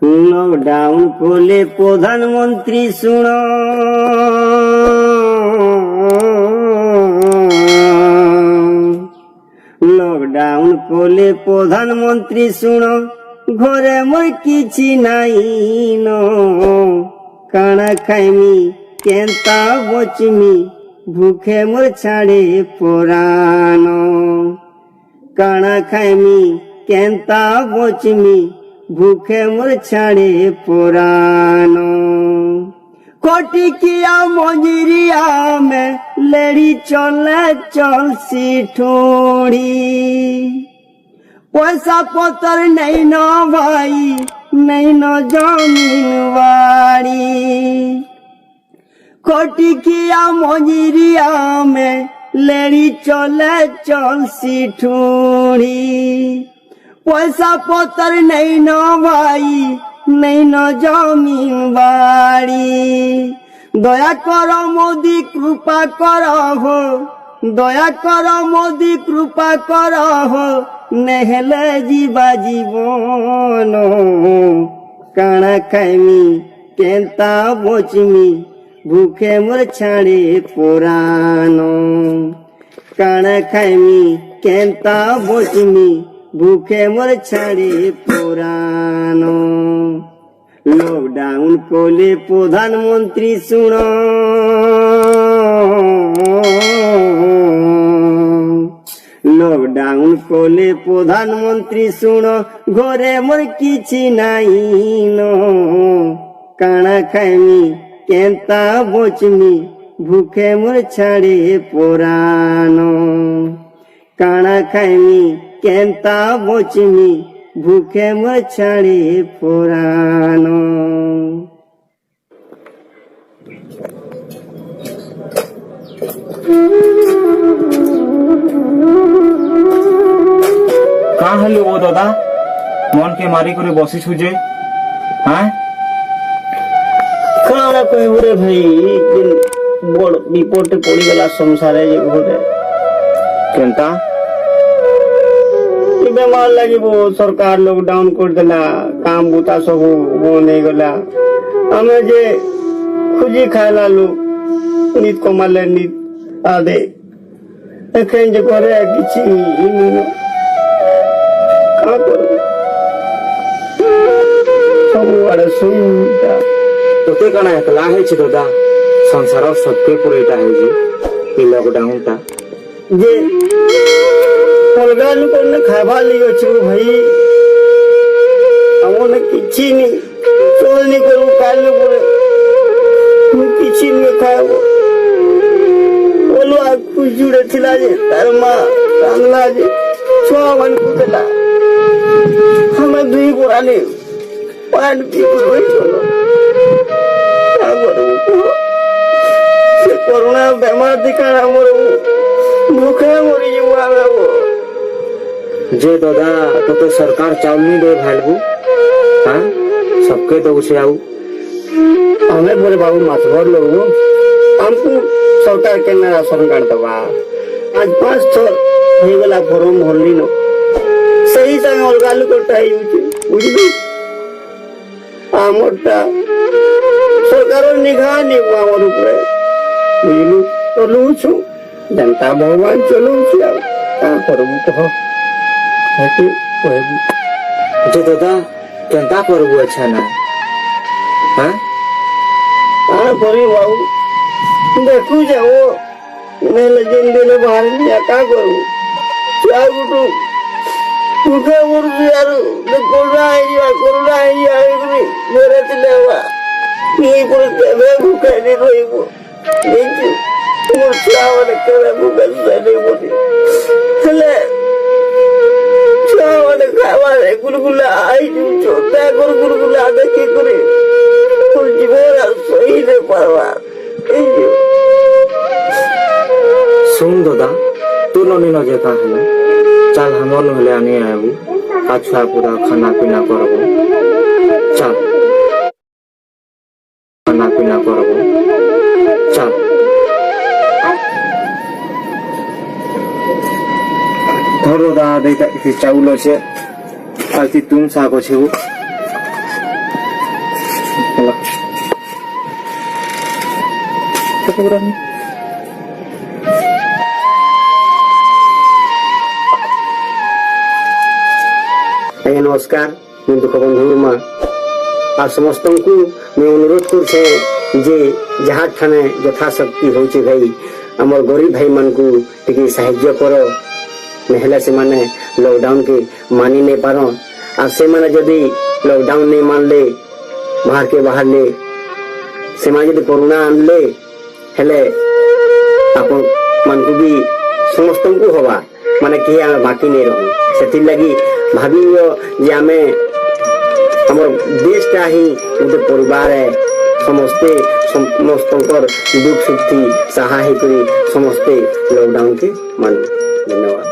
Lockdown করলে প্রধানমন্ত্রী শুন, লকডাউন করলে প্রধানমন্ত্রী শুন, ঘরে মোর কিছু নাই ন, কাଣା খাইমি কেনতা বচমি, ভুখে মোর ছাড়ে পরাণ, কাଣା খাইমি কেনতা বচমি, ভুখে মোর ছাড়ে পরাণ। কটিকিয়া মজুরিয়া মে লেড়ি চলে চলছি ঠোড়ি, পয়সা পতর নেই ন ভাই, নেই ন জমিন বাড়ি। কটিকিয়া মজুরিয়া মে লেড়ি চলে চলছি ঠোড়ি, পয়সা পতর নেই ন ভাই, নেই ন জমিন বাড়ি। দয়া কর মোদি কৃপা কর হো, দয়া কর মোদি কৃপা কর হো, নেহেলে জীবা জীবন, কাଣା খাইমি কেনতা বচমি, ভুখে মোর ছাড়ে পরাণ, কাଣା খাইমি কেনতা বচমি, ভুখে মোর ছাড়ে পরাণ। লকডাউন করলে প্রধানমন্ত্রী শুন, লকডাউন করলে প্রধানমন্ত্রী শুন, ঘরে মোর কিছু নাই ন, কাଣା খাইমি কেনতা বচমি, ভুখে মোর ছাড়ে পরাণ, কাଣା খাইমি কেনতা বচমি, ভুখে মোর ছাড়ে পরাণ। কাঁ হলি ও দাদা, মনকে মারি করে বসিছু যে? হ্যাঁ, কাଣା কইব রে ভাই, বড় বিপদে পড়িগলা সংসারে যে ঘরে। কেনতা? বেমার লাগিব, সরকার লকডাউন করদেলা, কাম বুতা সবু বন্ধ হয়ে গলা। আমি যে খুঁজি খাইলা লোক, নিত কমালে নিত আদে, এখন যে করে কিছু ସବୁଆଡେ ଶୁଣିଟା। তোতে কানা একলা হয়েছে দাদা, সংসার সবকে পুরো এটা হয়েছে এই লকডাউনটা। যে ଅଲଗା ଲୋକମାନେ ଖାଇବାର ଲାଗି ଅଛି ଭାଇ, ଆମର କିଛି ନି ଚଳନି କରୁ କାଲି ପରେ କିଛି ନୁହେଁ ଖାଇବ। ଅଲଗା ଜୁଡେ ଥିଲା ଯେ ତାର ମା ରାନ୍ଧଲା ଯେ ଛୁଆ ମାନଙ୍କୁ ଦେଲା, ଆମେ ଦୁଇ ବୋରାନି ପାଣି ପିଇ ଚଲ। ସେ କରୋନା ବେମାର ଦେଖା ଆମର ଭୁଖେ ମରିଯିବୁ ଆମେ। যে দাদা তোতে সরকার চাউল নি দে ভাইলবু, হ্যাঁ सबके দউছে আউ। ଆମେ ପରେ ବାବୁ ମାଛ ଭର ଲୋକ ଆମକୁ ସରକାର କେନା ରାସନ କାର୍ଡ ଦବା। ଆজ 5 ଥର ହେଇଗଲା ଫର୍ମ ଭରଲି ନ, ସେଇ ସାଙ୍ଗେ ଅଲଗା ଲୋକଟା ହେଇଯାଉଛି ବୁଝିଲୁ। ଆମରଟା ସରକାର ନିଘା ନେବୁ ଆମର ଉପରେ ବୁଝିଲୁ। ଚଲଉଛୁ ଯେନ୍ତା ଭଗବାନ ଚଲଉଛି, ଆଉ କାଁ କରିବୁ କହ। যে দাদা কেনতা করবু আচ্ছা না? হ্যাঁ କାଣ କରିବୁ ବାବୁ, ଦେଖୁଛ ଓ ନେଲେ ଯେନ୍ ଦିନେ ବାହାରିଲି କାଁ କରିବୁ। ଆଉ ଗୋଟେ ମୁଖେ ମରୁଛି, ଆରୁ କରୋନା ହେଇଯିବା ଘରେ ଥିଲେ ହବା ନେଇ ପରେ କେବେ ଭୁକାଇନି ରହିବୁ। ଦେଖିଛୁ ମୋର ଛୁଆମାନେ କେବେ ଭୁକା ନେଇ ପଡି ହେଲେ ଛୁଆମାନେ ଖାଇବାରେ ଗୁଲଗୁଲା ଆଇଛୁ, ତାଙ୍କର ଗୁଲଗୁଲା ଦେଖିକରି ମୋର ଜୀବନ ଆଉ ସହି ନେଇ ପାରବା। শুন দাদা, তোর ননি নজে কা হলো, চাল আমার নহলে আনি আইবু, কাছুয়া পুরা খানা পিনা করবো, চাল খানা পিনা করবো, চাল। ধরো দাদা, চাউল আছে, আর তুম শাক আছে, ଆଜ୍ଞା ନମସ୍କାର ମୁଁ ଦୁଃଖ ବନ୍ଧୁ ମା ଆଉ ସମସ୍ତଙ୍କୁ ମୁଁ ଅନୁରୋଧ କରୁଛେ ଯେ ଯାହା ଠାନେ ଯଥାଶକ୍ତି ହଉଛି ଭାଇ ଆମର ଗରିବ ଭାଇ ମାନଙ୍କୁ ଟିକେ ସାହାଯ୍ୟ କର ନହେଲେ ସେମାନେ ଲକଡାଉନ କେ ମାନି नहीं पार ଆଉ ସେମାନେ ଯଦି ଲକଡାଉନ नहीं मानले बाहर के बाहरले ସେମାନେ ଯଦି କରୋନା ଆଣିଲେ ହେଲେ ଆପଣ ମାନଙ୍କୁ ବି ସମସ୍ତଙ୍କୁ ହବା ମାନେ କେହି ଆମେ ବାକି ନେଇ ରହୁ ସେଥିଲାଗି ଭାବିବ ଯେ ଆମେ ଆମର ଦେଶଟା ହିଁ ଗୋଟେ ପରିବାର ସମସ୍ତେ ସମସ୍ତଙ୍କର ଦୁଃଖ ସୁଖି ସାହା ହେଇକରି ସମସ୍ତେ ଲକଡାଉନ କେ ମାନୁ ଧନ୍ୟବାଦ।